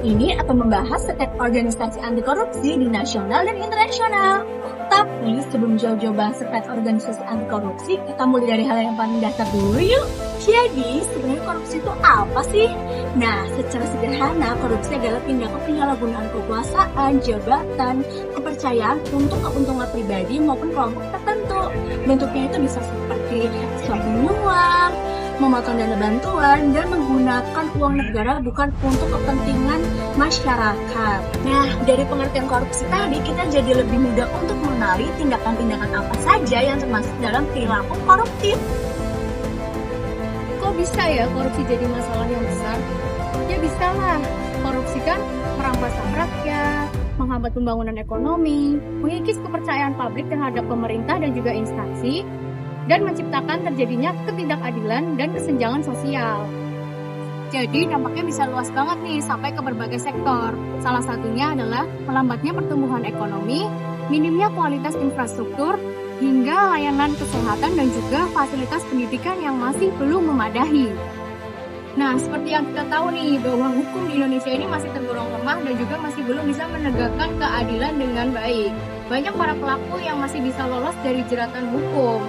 ini akan membahas terkait organisasi anti korupsi di nasional dan internasional. Tapi sebelum jauh-jauh bahas terkait organisasi anti korupsi, kita mulai dari hal yang paling dasar dulu yuk. Jadi, sebenarnya korupsi itu apa sih? Nah, secara sederhana, korupsi adalah tindakan penyalahgunaan kekuasaan, jabatan, kepercayaan untuk keuntungan pribadi maupun kelompok tertentu. Bentuknya itu bisa seperti suap menyuap, memotong dana bantuan, dan menggunakan uang negara bukan untuk kepentingan masyarakat. Nah, dari pengertian korupsi tadi, kita jadi lebih mudah untuk mengenali tindakan-tindakan apa saja yang termasuk dalam perilaku koruptif. Kok bisa ya korupsi jadi masalah yang besar? Ya bisa lah, korupsi kan merampas hak rakyat, menghambat pembangunan ekonomi, mengikis kepercayaan publik terhadap pemerintah dan juga instansi, dan menciptakan terjadinya ketidakadilan dan kesenjangan sosial. Jadi dampaknya bisa luas banget nih sampai ke berbagai sektor. Salah satunya adalah melambatnya pertumbuhan ekonomi, minimnya kualitas infrastruktur, hingga layanan kesehatan dan juga fasilitas pendidikan yang masih belum memadai. Nah, seperti yang kita tahu nih, bahwa hukum di Indonesia ini masih tergolong lemah dan juga masih belum bisa menegakkan keadilan dengan baik. Banyak para pelaku yang masih bisa lolos dari jeratan hukum.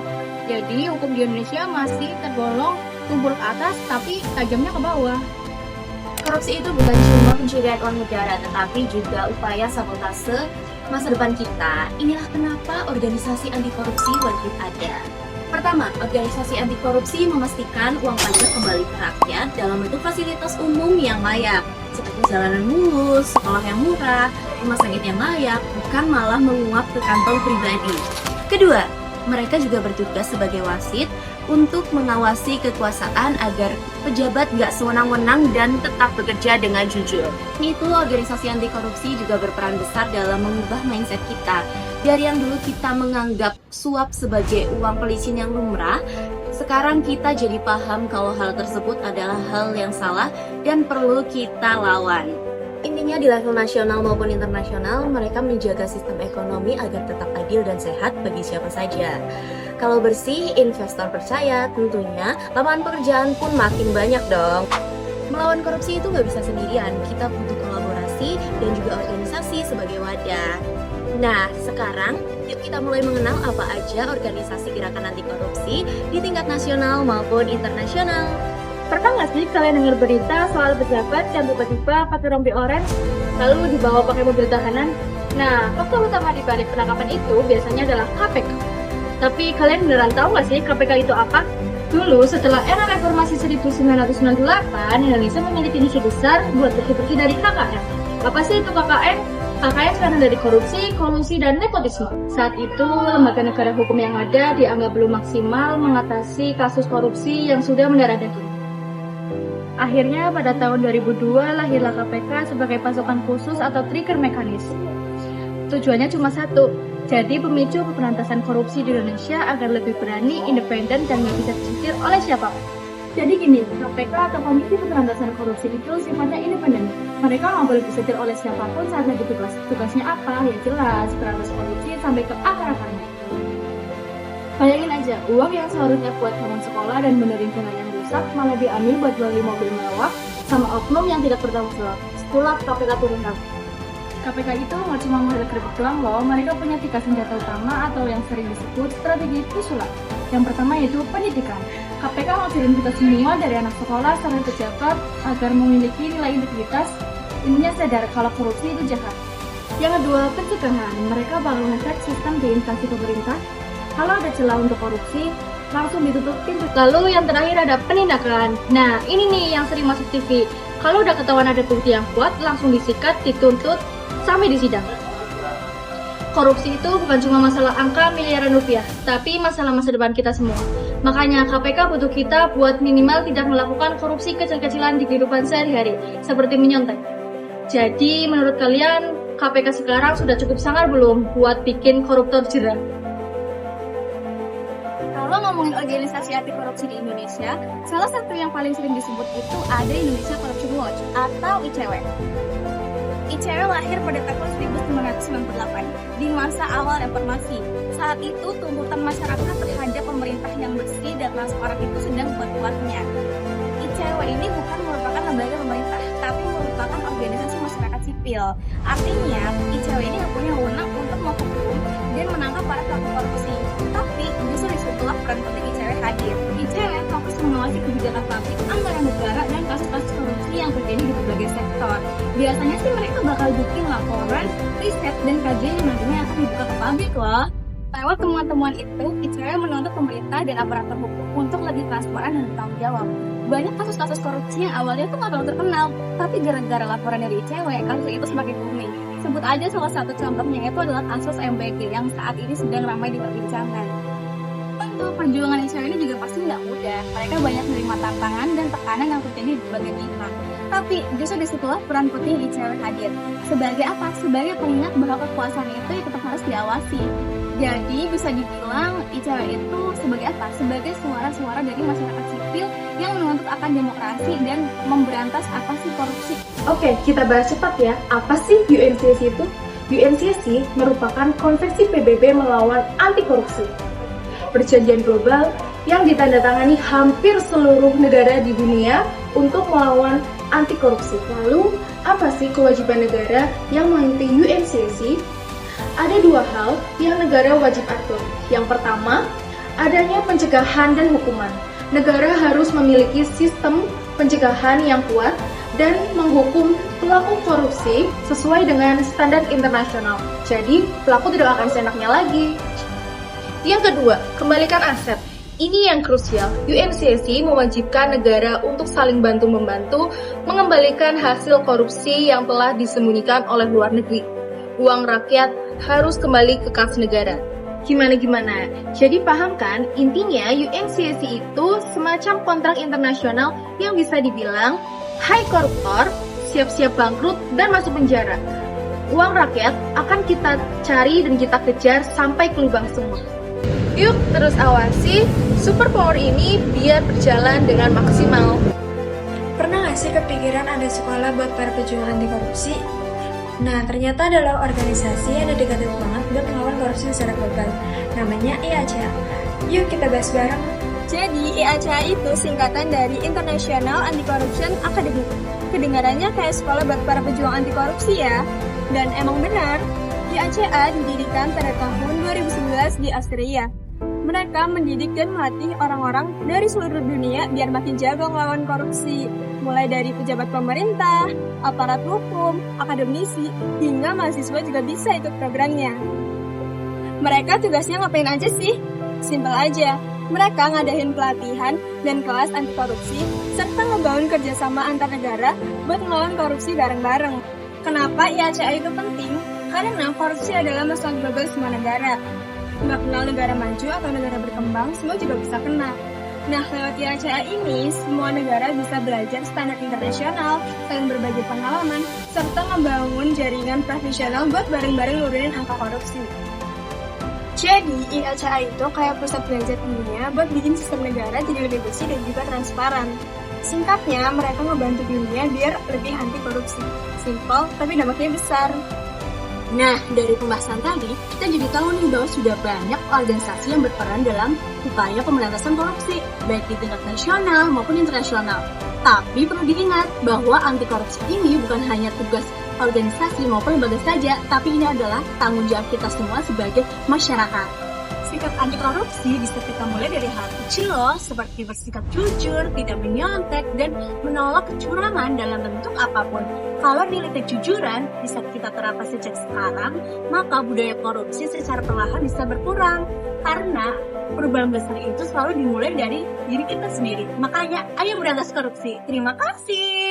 Jadi, hukum di Indonesia masih tergolong tumpul ke atas, tapi tajamnya ke bawah. Korupsi itu bukan cuma pencurian uang negara, tetapi juga upaya sabotase masa depan kita. Inilah kenapa organisasi anti korupsi wajib ada. Pertama, organisasi anti korupsi memastikan uang pajak kembali ke rakyat dalam bentuk fasilitas umum yang layak, seperti jalanan mulus, sekolah yang murah, rumah sakit yang layak, bukan malah menguap ke kantong pribadi. Kedua, mereka juga bertugas sebagai wasit untuk mengawasi kekuasaan agar pejabat gak sewenang-wenang dan tetap bekerja dengan jujur. Itu organisasi anti korupsi juga berperan besar dalam mengubah mindset kita. Dari yang dulu kita menganggap suap sebagai uang pelicin yang lumrah, sekarang kita jadi paham kalau hal tersebut adalah hal yang salah dan perlu kita lawan. Intinya di level nasional maupun internasional, mereka menjaga sistem ekonomi agar tetap adil dan sehat bagi siapa saja. Kalau bersih, investor percaya, tentunya lapangan pekerjaan pun makin banyak dong. Melawan korupsi itu nggak bisa sendirian, kita butuh kolaborasi dan juga organisasi sebagai wadah. Nah, sekarang yuk kita mulai mengenal apa aja organisasi gerakan anti korupsi di tingkat nasional maupun internasional. Pernah nggak sih kalian dengar berita soal pejabat yang tiba-tiba pakai rompi oranye lalu dibawa pakai mobil tahanan? Nah, faktor utama di balik penangkapan itu biasanya adalah KPK. Tapi kalian beneran tahu nggak sih KPK itu apa? Dulu setelah era reformasi 1998, Indonesia memiliki misi besar buat bersih-bersih dari KKN. Apa sih itu KKN? KKN sekarang dari korupsi, kolusi, dan nepotisme. Saat itu, lembaga negara hukum yang ada dianggap belum maksimal mengatasi kasus korupsi yang sudah mendarah daging. Akhirnya pada tahun 2002 lahirlah KPK sebagai pasukan khusus atau trigger mekanisme. Tujuannya cuma satu, jadi pemicu pemberantasan korupsi di Indonesia agar lebih berani, independen, dan nggak bisa disetir oleh siapapun. Jadi gini, KPK atau Komisi Pemberantasan Korupsi itu sifatnya independen. Mereka nggak boleh disetir oleh siapapun saat lagi tugas. Tugasnya apa? Ya jelas, berantas korupsi sampai ke akar-akarnya. Bayangin aja, uang yang seharusnya buat bangun sekolah dan benerin jalan yang rusak malah diambil buat beli mobil mewah sama oknum yang tidak bertanggung jawab. Itulah KPK turun tangan. KPK itu nggak cuma model gerbek doang loh, mereka punya 3 senjata utama atau yang sering disebut strategi pusulan. Yang pertama yaitu pendidikan. KPK ngajarin kita semua dari anak sekolah sampai pejabat agar memiliki nilai integritas, intinya sadar kalau korupsi itu jahat. Yang kedua, pencegahan. Mereka bakal ngecek sistem di instansi pemerintah. Kalau ada celah untuk korupsi, langsung ditutup pintu. Lalu yang terakhir ada penindakan. Nah, ini nih yang sering masuk TV. Kalau udah ketahuan ada bukti yang kuat, langsung disikat, dituntut, sampai disidang. Korupsi itu bukan cuma masalah angka miliaran rupiah, tapi masalah masa depan kita semua. Makanya KPK butuh kita buat minimal tidak melakukan korupsi kecil-kecilan di kehidupan sehari-hari, seperti menyontek. Jadi menurut kalian, KPK sekarang sudah cukup sangar belum buat bikin koruptor jerah? Kalau ngomongin organisasi anti korupsi di Indonesia, salah satu yang paling sering disebut itu ada Indonesia Corruption Watch atau ICW. ICW lahir pada tahun 1998 di masa awal reformasi. Saat itu tuntutan masyarakat terhadap pemerintah yang bersih dan transparan itu sedang kuat-kuatnya. ICW ini bukan merupakan lembaga pemerintah, tapi merupakan organisasi masyarakat sipil. Artinya, ICW ini punya wewenang untuk menghukum dan menangkap para pelaku korupsi. Tapi, justru disitulah peran penting ICW hadir. ICW fokus mengawasi kebijakan publik, anggaran negara, dan kasus-kasus korupsi yang terjadi di berbagai sektor. Biasanya sih mereka bakal bikin laporan, riset, dan kajian yang nantinya akan dibuka ke publik loh. Lewat temuan-temuan itu, ICW menuntut pemerintah dan aparatur hukum untuk lebih transparan dan bertanggung jawab. Banyak kasus-kasus korupsi yang awalnya tuh nggak terlalu terkenal, tapi gara-gara laporan dari ICW, kasus itu semakin booming. Sebut aja salah satu contohnya itu adalah kasus MBG yang saat ini sedang ramai diperbincangkan. Tentu perjuangan ICW ini juga pasti nggak mudah. Mereka banyak menerima tantangan dan tekanan yang terjadi di berbagai pihak. Tapi justru disitulah peran penting ICW hadir. Sebagai apa? Sebagai pengingat bahwa kekuasaan itu tetap harus diawasi. Jadi bisa dibilang ICW itu sebagai apa? Sebagai suara-suara dari masyarakat sipil yang menuntut akan demokrasi dan memberantas apa sih korupsi. Oke, kita bahas cepat ya. Apa sih UNCSC itu? UNCSC merupakan konvensi PBB melawan anti korupsi. Perjanjian global yang ditandatangani hampir seluruh negara di dunia untuk melawan anti korupsi. Lalu, apa sih kewajiban negara yang mengikuti UNCSC? Ada dua hal yang negara wajib atur. Yang pertama, adanya pencegahan dan hukuman. Negara harus memiliki sistem pencegahan yang kuat dan menghukum pelaku korupsi sesuai dengan standar internasional. Jadi, pelaku tidak akan seenaknya lagi. Yang kedua, kembalikan aset. Ini yang krusial. UNCSC mewajibkan negara untuk saling bantu-membantu mengembalikan hasil korupsi yang telah disembunyikan oleh luar negeri. Uang rakyat harus kembali ke kas negara. Gimana? Jadi paham kan? Intinya UNCSC itu semacam kontrak internasional yang bisa dibilang hai koruptor, siap-siap bangkrut dan masuk penjara. Uang rakyat akan kita cari dan kita kejar sampai ke lubang semut. Yuk terus awasi super power ini biar berjalan dengan maksimal. Pernah gak sih kepikiran ada sekolah buat para pejuang anti korupsi? Nah, ternyata adalah organisasi yang dedikated banget buat melawan korupsi secara global. Namanya IACA. Yuk kita bahas bareng. Jadi, IACA itu singkatan dari International Anti-Corruption Academy. Kedengarannya kayak sekolah buat para pejuang anti korupsi ya. Dan emang benar, IACA didirikan pada tahun 2011 di Austria. Mereka mendidik dan melatih orang-orang dari seluruh dunia biar makin jago melawan korupsi. Mulai dari pejabat pemerintah, aparat hukum, akademisi, hingga mahasiswa juga bisa ikut programnya. Mereka tugasnya ngapain aja sih? Simpel aja, mereka ngadain pelatihan dan kelas anti korupsi, serta ngebangun kerjasama antar negara buat melawan korupsi bareng-bareng. Kenapa IACA itu penting? Karena korupsi adalah masalah global semua negara. Nggak kenal negara maju atau negara berkembang, semua juga bisa kena. Nah, lewat IACA ini, semua negara bisa belajar standar internasional, saling berbagi pengalaman, serta membangun jaringan profesional buat bareng-bareng nurunin angka korupsi. Jadi, IACA itu kayak pusat belajar dunia buat bikin sistem negara jadi lebih bersih dan juga transparan. Singkatnya, mereka ngebantu dunia biar lebih anti korupsi. Simple, tapi dampaknya besar. Nah, dari pembahasan tadi, kita jadi tahu nih bahwa sudah banyak organisasi yang berperan dalam upaya pemberantasan korupsi, baik di tingkat nasional maupun internasional. Tapi perlu diingat bahwa anti korupsi ini bukan hanya tugas organisasi maupun lembaga saja, tapi ini adalah tanggung jawab kita semua sebagai masyarakat. Sikap anti korupsi bisa kita mulai dari hal kecil loh, seperti bersikap jujur, tidak menyontek, dan menolak kecurangan dalam bentuk apapun. Kalau nilai kejujuran bisa kita terapkan sejak sekarang, maka budaya korupsi secara perlahan bisa berkurang. Karena perubahan besar itu selalu dimulai dari diri kita sendiri. Makanya, ayo berantas korupsi. Terima kasih.